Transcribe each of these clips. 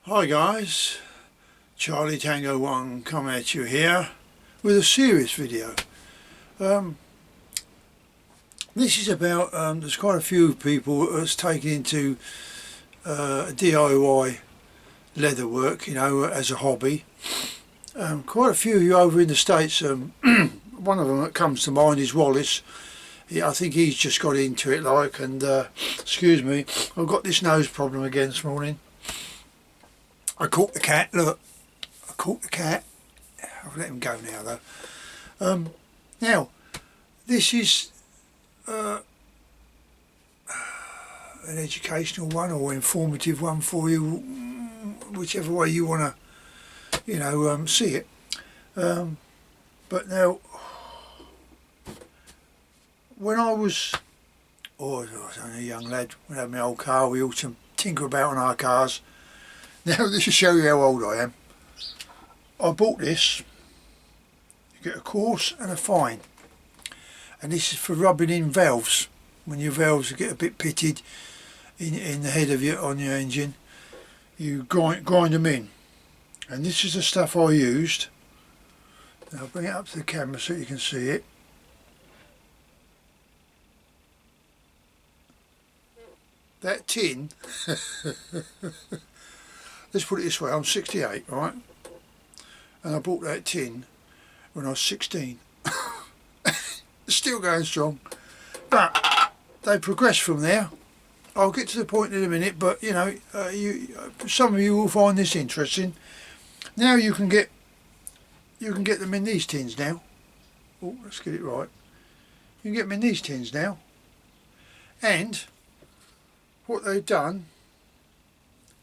Hi guys, Charlie Tango 1 coming at you here with a serious video. This is about, there's quite a few people that's taken into DIY leather work, you know, as a hobby. Quite a few of you over in the States, one of them that comes to mind is Wallace. I think he's just got into it like, and excuse me, I've got this nose problem again this morning. I caught the cat, look, I caught the cat. I'll let him go now though. Now, this is an educational one or informative one for you, whichever way you want to, you know, see it. But now, when I was only a young lad, when I had my old car, we used to tinker about on our cars. Now this will show you how old I am. I bought this. You get a coarse and a fine, and this is for rubbing in valves. When your valves get a bit pitted in the head of on your engine, you grind them in. And this is the stuff I used. Now I'll bring it up to the camera so you can see it. That tin. Let's put it this way, I'm 68, right? And I bought that tin when I was 16. Still going strong. But they progressed from there. I'll get to the point in a minute, but you know, some of you will find this interesting. Now you can get them in these tins now. Oh, let's get it right. You can get them in these tins now. And what they've done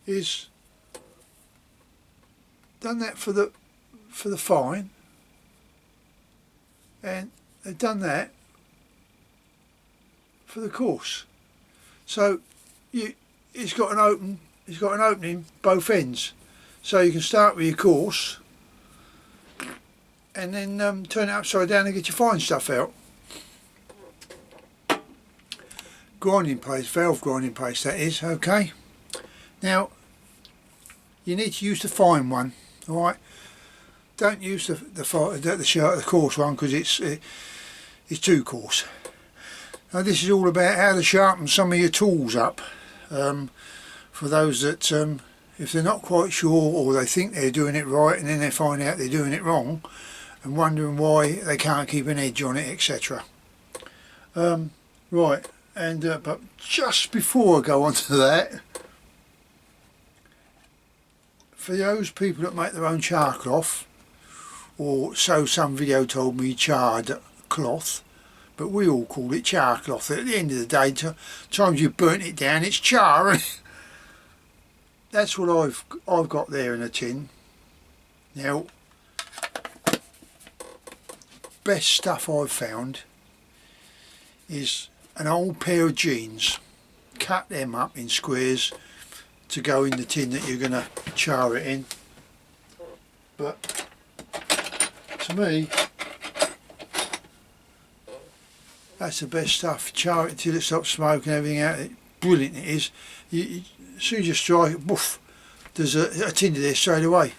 is done that for the fine, and they've done that for the coarse. So it's got an opening both ends, so you can start with your coarse and then turn it upside down and get your fine stuff out. Grinding paste, valve grinding paste that is. Okay, now you need to use the fine one. Alright, don't use the coarse one because it's too coarse. Now this is all about how to sharpen some of your tools up, for those that if they're not quite sure or they think they're doing it right and then they find out they're doing it wrong and wondering why they can't keep an edge on it, etc. Right, and but just before I go on to that, for those people that make their own char cloth, or so some video told me, charred cloth, but we all call it char cloth. At the end of the day, times you've burnt it down, it's char. That's what I've got there in a tin. Now, best stuff I've found is an old pair of jeans. Cut them up in squares to go in the tin that you're going to char it in. But to me, that's the best stuff. Char it until it stops smoking, everything out. Brilliant it is. As soon as you strike it, woof, there's a tin there straight away.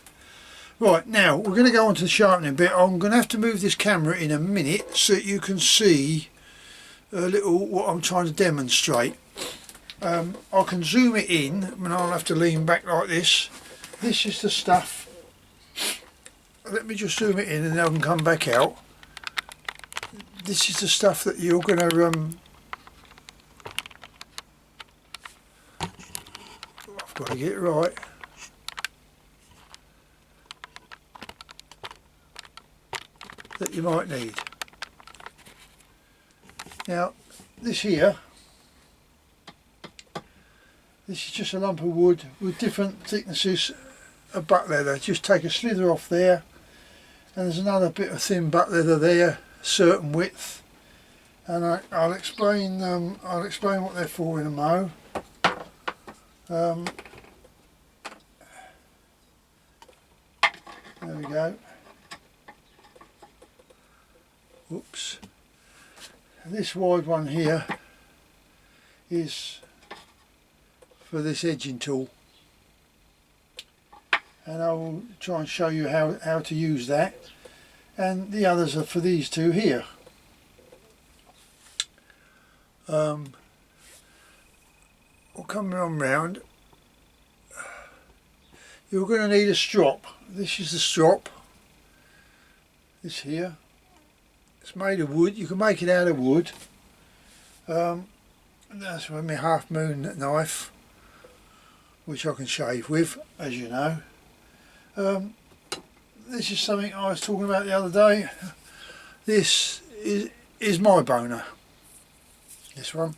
Right, now we're going to go on to the sharpening bit. I'm going to have to move this camera in a minute so that you can see a little what I'm trying to demonstrate. I can zoom it in, and I'll have to lean back like this. This is the stuff. Let me just zoom it in and then I can come back out. This is the stuff that you're going to I've got to get it right. That you might need. Now this here, this is just a lump of wood with different thicknesses of butt leather. Just take a slither off there, and there's another bit of thin butt leather there, certain width, and I'll explain what they're for in a mo. There we go. Oops. This wide one here is for this edging tool. and I will try and show you how to use that, and the others are for these two here. We'll come on round. You're going to need a strop. This is the strop, this here. It's made of wood. You can make it out of wood. That's with my half moon knife, which I can shave with, as you know. This is something I was talking about the other day. This is my boner. This one.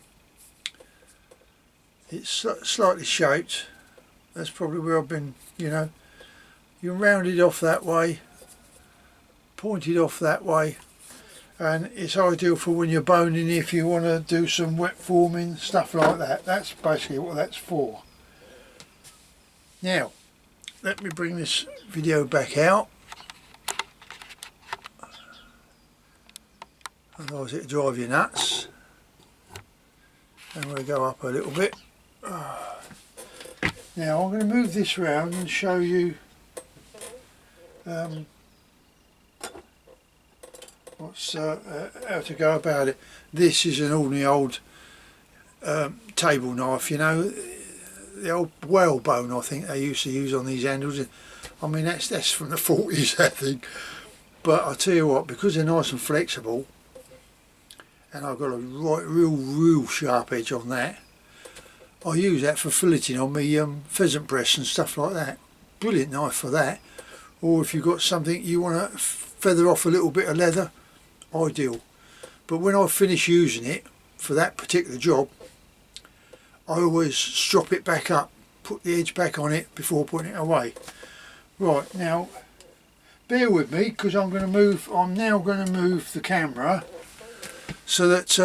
It's slightly shaped. That's probably where I've been, you know. You round it off that way, point it off that way, and it's ideal for when you're boning, if you want to do some wet forming, stuff like that. That's basically what that's for. Now, let me bring this video back out. Otherwise it'll drive you nuts. And we'll go up a little bit. Now I'm going to move this round and show you how to go about it. This is an ordinary old table knife, you know, the old whalebone I think they used to use on these handles. I mean that's from the 40s I think, but I tell you what, because they're nice and flexible, and I've got a real sharp edge on that, I use that for filleting on me pheasant breasts and stuff like that. Brilliant knife for that. Or if you've got something you want to feather off a little bit of leather, ideal. But when I finish using it for that particular job, I always strop it back up, put the edge back on it before putting it away. Right, now bear with me, because I'm now going to move the camera so that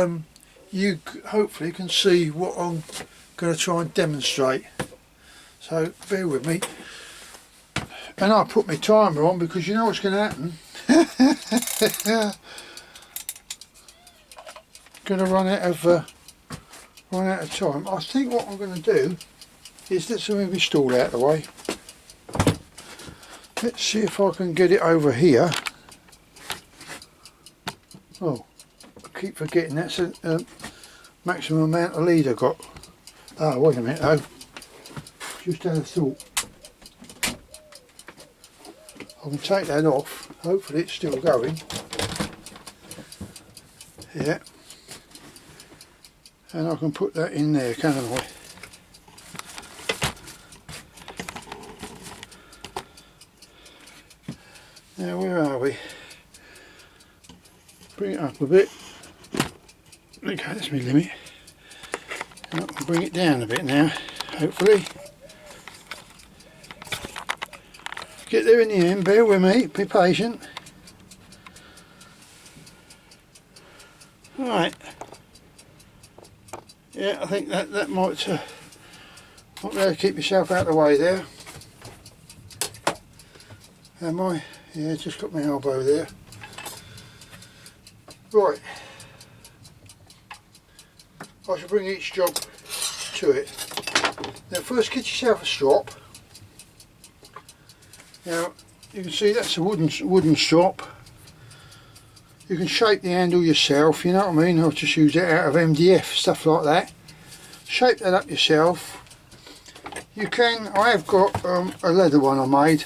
you hopefully can see what I'm going to try and demonstrate. So bear with me, and I'll put my timer on, because you know what's going to happen. Going to run out of time. I think what I'm going to do is, let's move my stool out of the way. Let's see if I can get it over here. Oh, I keep forgetting that's a maximum amount of lead I got. Oh, wait a minute though. Just had a thought. I can take that off. Hopefully it's still going. Yeah. And I can put that in there, can't I? Now where are we? Bring it up a bit. Okay, that's my limit. And I can bring it down a bit now, hopefully. Get there in the end, bear with me, be patient. Alright. Yeah, I think that might be able to keep yourself out of the way there. Am I? Yeah, just got my elbow there. Right. I should bring each job to it. Now first get yourself a strop. Now you can see that's a wooden strop. You can shape the handle yourself, you know what I mean. I'll just use it out of MDF, stuff like that. Shape that up yourself. You can, I have got a leather one I made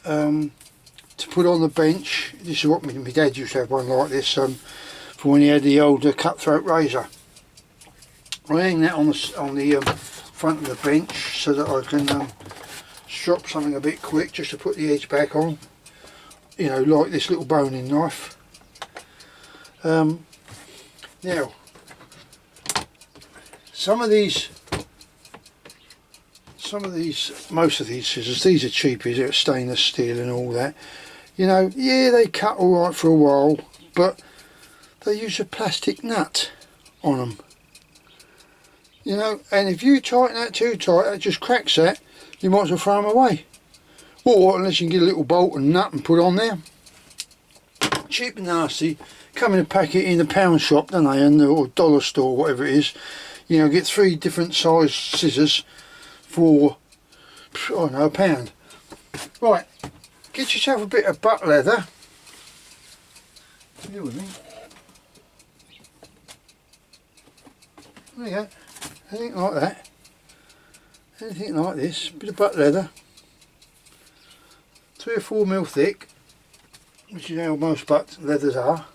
to put on the bench. This is what my dad used to have one like this for when he had the old cutthroat razor. I hang that on the front of the bench so that I can strop something a bit quick, just to put the edge back on, you know, like this little boning knife. Now most of these scissors, these are cheapies, they're stainless steel and all that, you know. Yeah, they cut alright for a while, but they use a plastic nut on them, you know, and if you tighten that too tight, it just cracks that. You might as well throw them away. Or unless you can get a little bolt and nut and put on there. Cheap and nasty. Come in a packet in the pound shop, don't they, or dollar store, whatever it is. You know, get 3 different size scissors for I don't know, £1. Right, get yourself a bit of butt leather. You with me? There you go. Anything like that. Anything like this. Bit of butt leather. 3 or 4 mil thick, which is how most butt leathers are.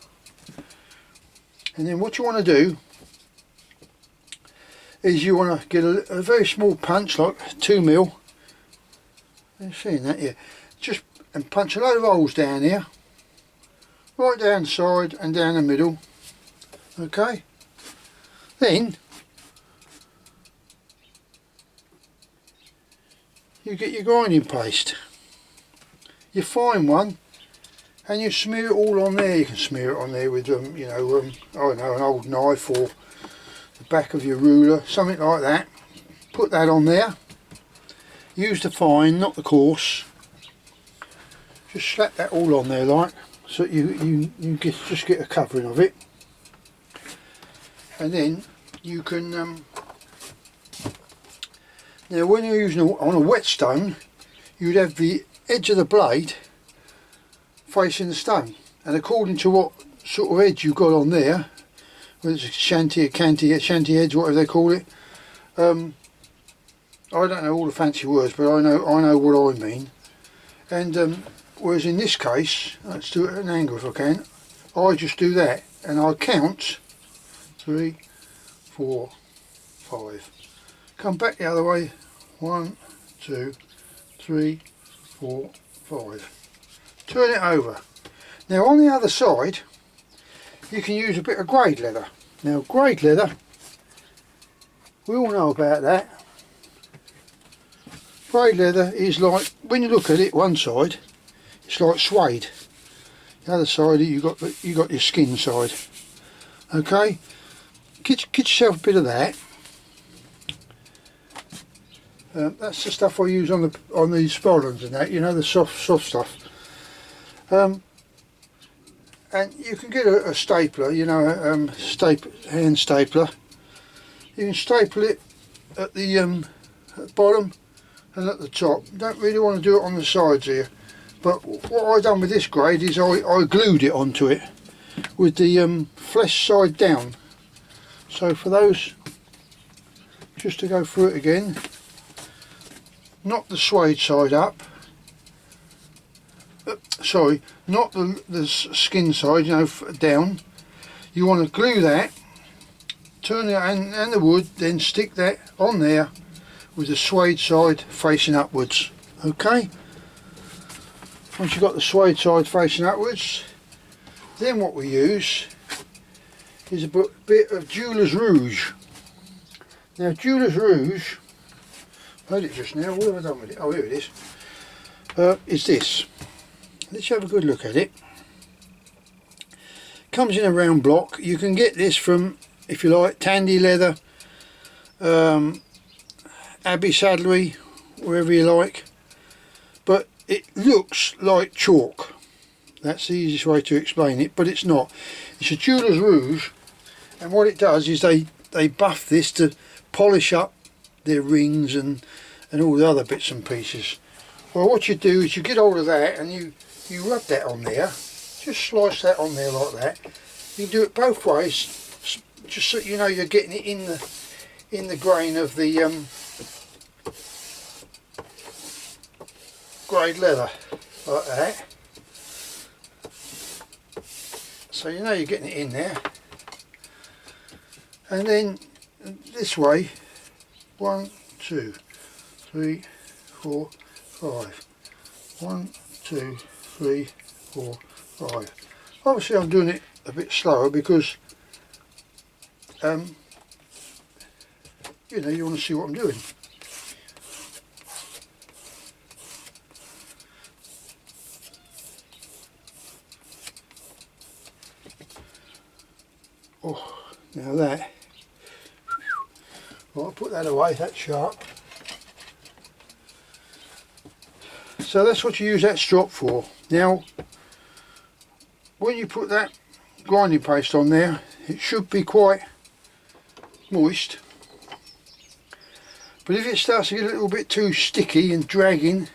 And then what you want to do is you want to get a very small punch, like 2 mil. You're seeing that, yeah. Just and punch a load of holes down here, right down the side and down the middle. Okay. Then you get your grinding paste. You find one and you smear it all on there. You can smear it on there with you know, I don't know, an old knife or the back of your ruler, something like that. Put that on there. Use the fine, not the coarse. Just slap that all on there like, so you just get a covering of it. And then you can now when you're using on a whetstone, you'd have the edge of the blade facing the stone, and according to what sort of edge you've got on there, whether it's a shanty, a canty, a shanty edge, whatever they call it, I don't know all the fancy words, but I know what I mean. And whereas in this case, let's do it at an angle if I can, I just do that and I count 3, 4, 5. Come back the other way, 1, 2, 3, 4, 5. Turn it over. Now on the other side you can use a bit of grade leather. Now grade leather, we all know about that. Grade leather is like, when you look at it one side it's like suede, the other side you got your skin side. Okay, get yourself a bit of that. That's the stuff I use on these spoilers and that, you know, the soft stuff. And you can get a stapler, you know, hand stapler. You can staple it at the bottom and at the top. You don't really want to do it on the sides here. But what I done with this grade is I glued it onto it with the flesh side down. So for those, just to go through it again, not the suede side up, sorry, not the skin side, you know, down. You want to glue that, turn it and the wood, then stick that on there with the suede side facing upwards. Okay, once you've got the suede side facing upwards, then what we use is a bit of Jeweler's Rouge. Now Jeweler's Rouge, I had it just now, what have I done with it? Oh, here it is. Is this. Let's have a good look at it. Comes in a round block. You can get this from, if you like, Tandy Leather, Abbey Saddlery, wherever you like. But it looks like chalk. That's the easiest way to explain it, but it's not. It's a Jeweler's Rouge, and what it does is they buff this to polish up their rings and all the other bits and pieces. Well, what you do is you get hold of that and you rub that on there. Just slice that on there like that. You can do it both ways, just so you know you're getting it in the grain of the grade leather, like that. So you know you're getting it in there. And then this way, 1, 2, 3, 4, 5. 1, 2, 3, 4, 5. Obviously I'm doing it a bit slower because you know, you want to see what I'm doing. Oh, now that. Well, I'll put that away, that's sharp. So that's what you use that strop for. Now, when you put that grinding paste on there, it should be quite moist. But if it starts to get a little bit too sticky and dragging,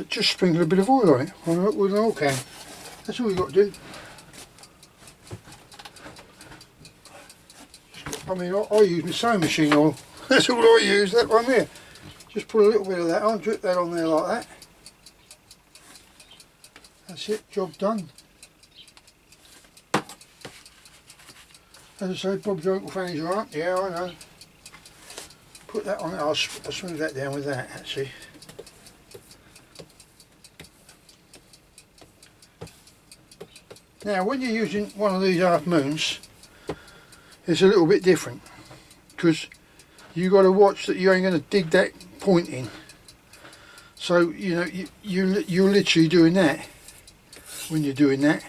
just sprinkle a bit of oil on it with an oil can. That's all you've got to do. I mean, I use my sewing machine oil. That's all I use, that one there. Just put a little bit of that on, drip that on there like that. That's it, job done. As I say, Bob's your Uncle Fanny's right. Yeah, I know. Put that on. I'll smooth that down with that actually. Now, when you're using one of these half moons, it's a little bit different because you got to watch that you ain't going to dig that point in. So you know you're literally doing that when you're doing that.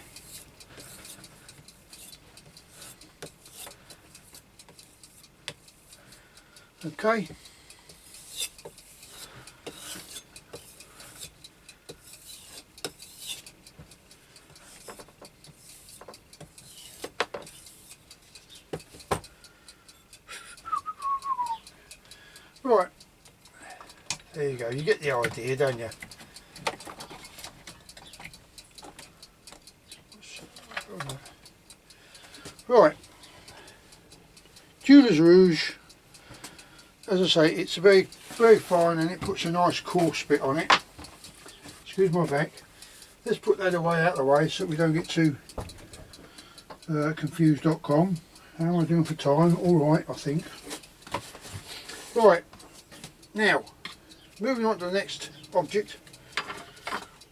Okay. Right. There you go. You get the idea, don't you? Right. Jeweler's Rouge. As I say, it's very fine and it puts a nice coarse bit on it. Excuse my back. Let's put that away out of the way so we don't get too confused.com. How am I doing for time? Alright, I think. Right, now moving on to the next object,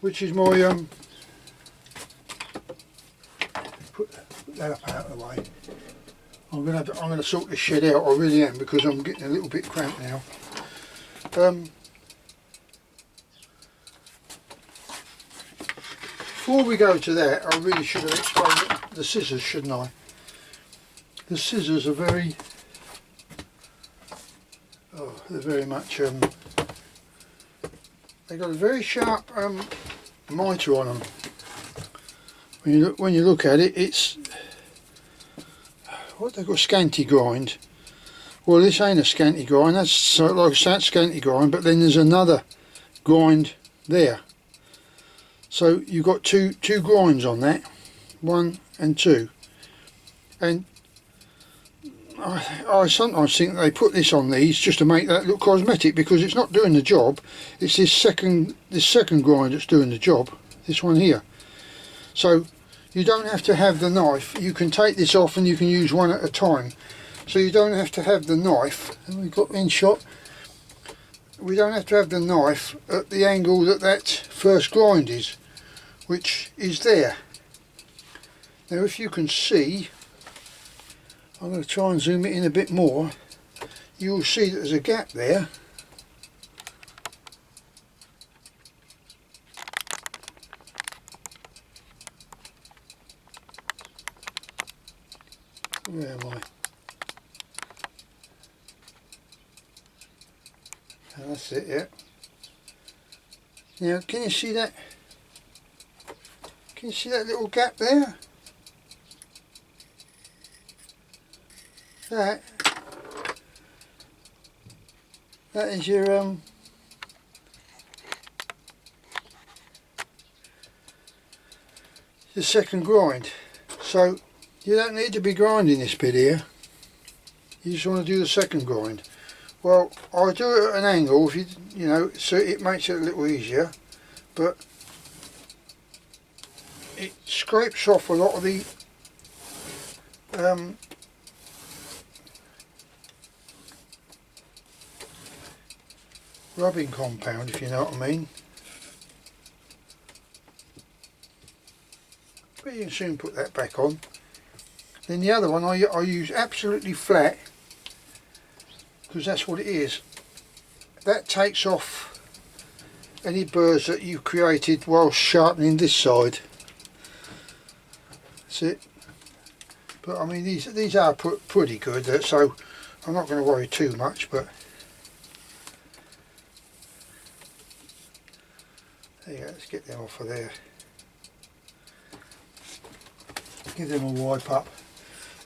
which is my put that up out of the way. I'm gonna sort this shed out. I really am, because I'm getting a little bit cramped now. Before we go to that, I really should have explained the scissors, shouldn't I? The scissors are very, they're very much, they've got a very sharp mitre on them. When you look at it, it's what they've got, scanty grind. Well, this ain't a scanty grind. That's sort of like that scanty grind, but then there's another grind there. So you've got two grinds on that, 1 and 2, and I sometimes think they put this on these just to make that look cosmetic, because it's not doing the job. It's this second grind that's doing the job, this one here. So you don't have to have the knife. You can take this off and you can use one at a time. So you don't have to have the knife, and we've got in shot, we don't have to have the knife at the angle that first grind is, which is there. Now if you can see, I'm going to try and zoom it in a bit more, you'll see that there's a gap there. Where am I? Oh, that's it, yeah. Now can you see that? Can you see that little gap there? That is your second grind. So you don't need to be grinding this bit here. You just want to do the second grind. Well, I do it at an angle, if you know, so it makes it a little easier, but it scrapes off a lot of the rubbing compound, if you know what I mean. But you can soon put that back on. Then the other one I use absolutely flat, because that's what it is. That takes off any burrs that you created while sharpening this side. That's it. But I mean, these are pretty good, so I'm not going to worry too much. But there you go, let's get them off of there. Give them a wipe up.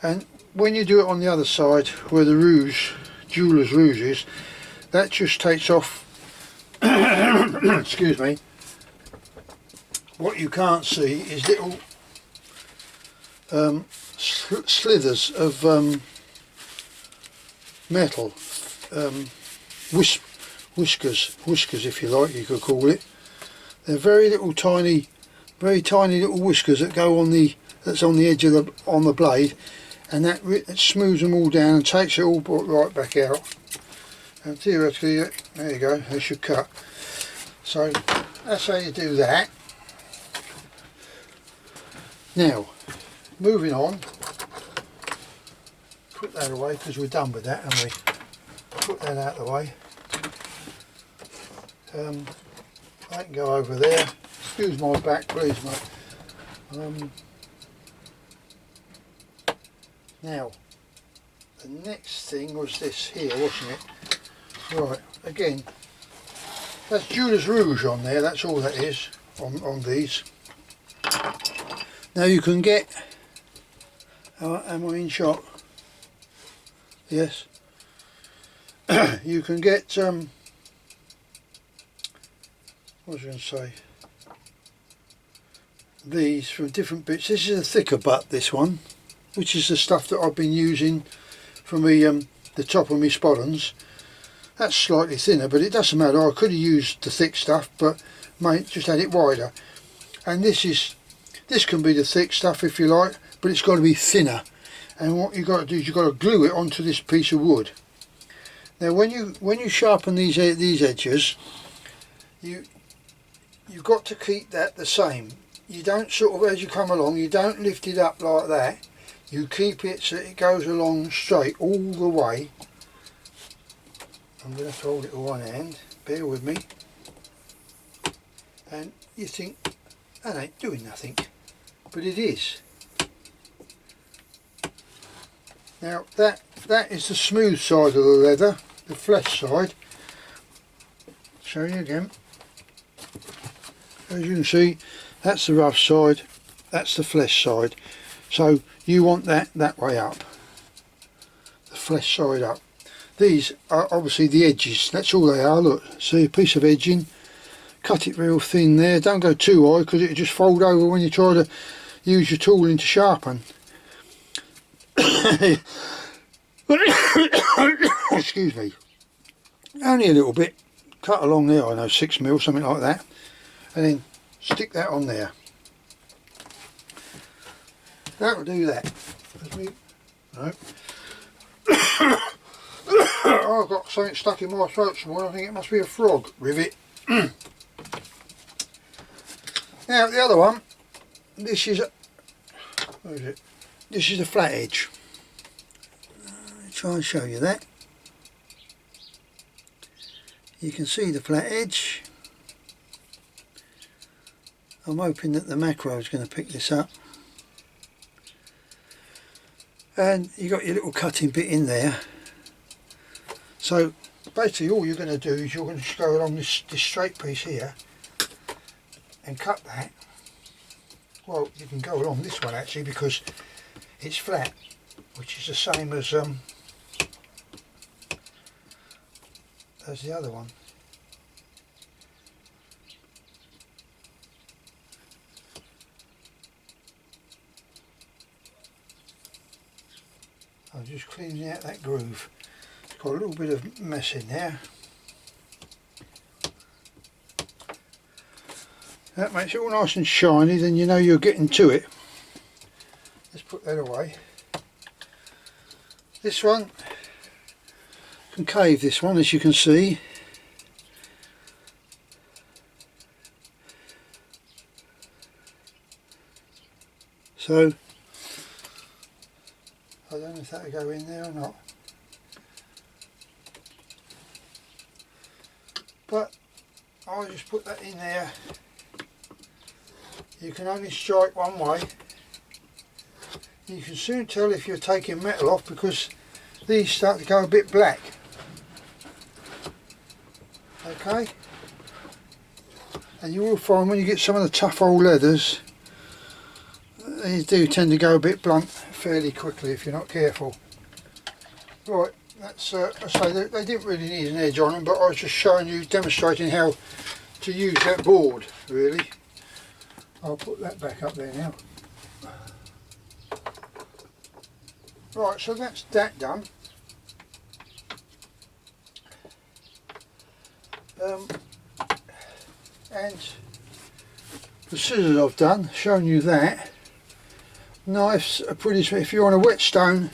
And when you do it on the other side, where the rouge jeweller's rouges, that just takes off excuse me. What you can't see is little slithers of metal, whiskers if you like, you could call it. They're very tiny little whiskers that go on that's on the edge of the blade, and that smooths them all down and takes it all right back out. And theoretically, there you go, they should cut. So that's how you do that. Now, moving on, put that away because we're done with that, haven't we? Put that out of the way. I can go over there. Excuse my back, please, mate. Now, the next thing was this here, wasn't it? Right, again, that's jeweller's rouge on there, that's all that is on these. Now you can get, am I in shot? Yes. You can get, what was I going to say? These from different bits. This is a thicker butt, this one, which is the stuff that I've been using for me, the top of my spottons. That's slightly thinner, but it doesn't matter. I could have used the thick stuff, but mate, just had it wider. And this can be the thick stuff if you like, but it's got to be thinner. And what you've got to do is you've got to glue it onto this piece of wood. Now, when you sharpen these edges, you've got to keep that the same. You don't sort of, as you come along, you don't lift it up like that. You keep it so it goes along straight all the way. I'm going to have to hold it with one hand, bear with me. And you think, that ain't doing nothing, but it is. Now that is the smooth side of the leather, the flesh side. Show you again. As you can see, that's the rough side, that's the flesh side. So you want that way up, the flesh side up. These are obviously the edges, that's all they are. Look, see a piece of edging, cut it real thin there, don't go too high because it'll just fold over when you try to use your tooling to sharpen. Excuse me. Only a little bit, cut along there, I know 6mm, something like that, and then stick that on there. That'll do that. No. Oh, I've got something stuck in my throat somewhere. I think it must be a frog rivet. Now the other one, this is where is it? This is a flat edge. Try and show you that. You can see the flat edge. I'm hoping that the macro is going to pick this up. And you got your little cutting bit in there. So basically all you're going to do is you're going to just go along this straight piece here and cut that. Well, you can go along this one actually because it's flat, which is the same as the other one. I'm just cleaning out that groove. It's got a little bit of mess in there. That makes it all nice and shiny, then you know you're getting to it. Let's put that away. This one, concave this one, as you can see. So, I don't know if that'll go in there or not. But I'll just put that in there. You can only strike one way. You can soon tell if you're taking metal off because these start to go a bit black. Okay? And you will find when you get some of the tough old leathers, they do tend to go a bit blunt fairly quickly if you're not careful. Right, that's I say they didn't really need an edge on them, but I was just showing you, demonstrating how to use that board really. I'll put that back up there now. Right, so that's that done. And the scissors I've done, showing you that. Knives are pretty, if you're on a whetstone,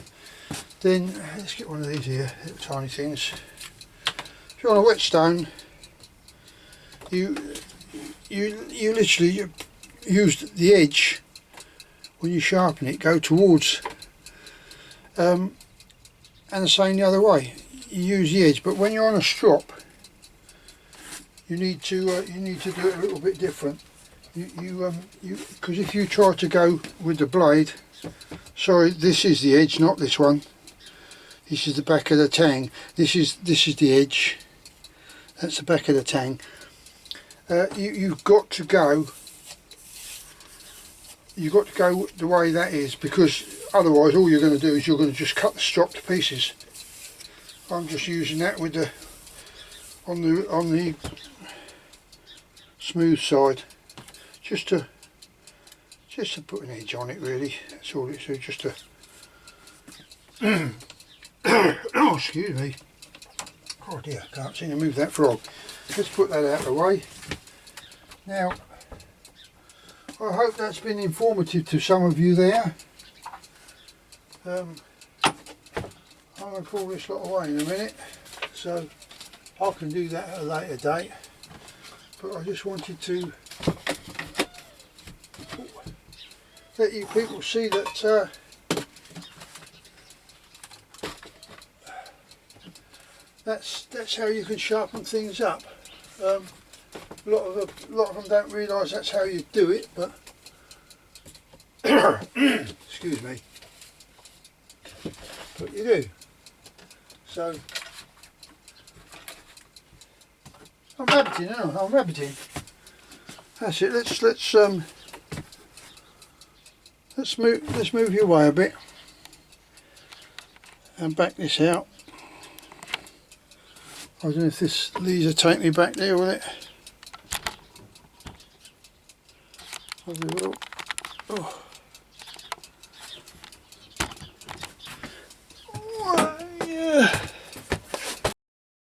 then let's get one of these here, little tiny things. If you're on a whetstone, you literally use the edge when you sharpen it, go towards, and the same the other way. You use the edge, but when you're on a strop, you need to do it a little bit different. Because if you try to go with the blade, sorry, this is the edge, not this one. This is the back of the tang. This is the edge. That's the back of the tang. You've got to go. You've got to go the way that is, because otherwise all you're going to do is you're going to just cut the strop to pieces. I'm just using that with the on the smooth side, just to put an edge on it really. That's all it's just to oh, excuse me. Oh dear, can't seem to move that frog. Let's put that out of the way. Now, I hope that's been informative to some of you there. I'm going to pull this lot away in a minute, so I can do that at a later date. But I just wanted to let you people see that that's how you can sharpen things up. A lot of them don't realise that's how you do it, but excuse me, but you do. So I'm rabbiting now. I'm rabbiting. That's it. Let's move you away a bit and back this out. I don't know if these will take me back there, will it? Probably will. Oh.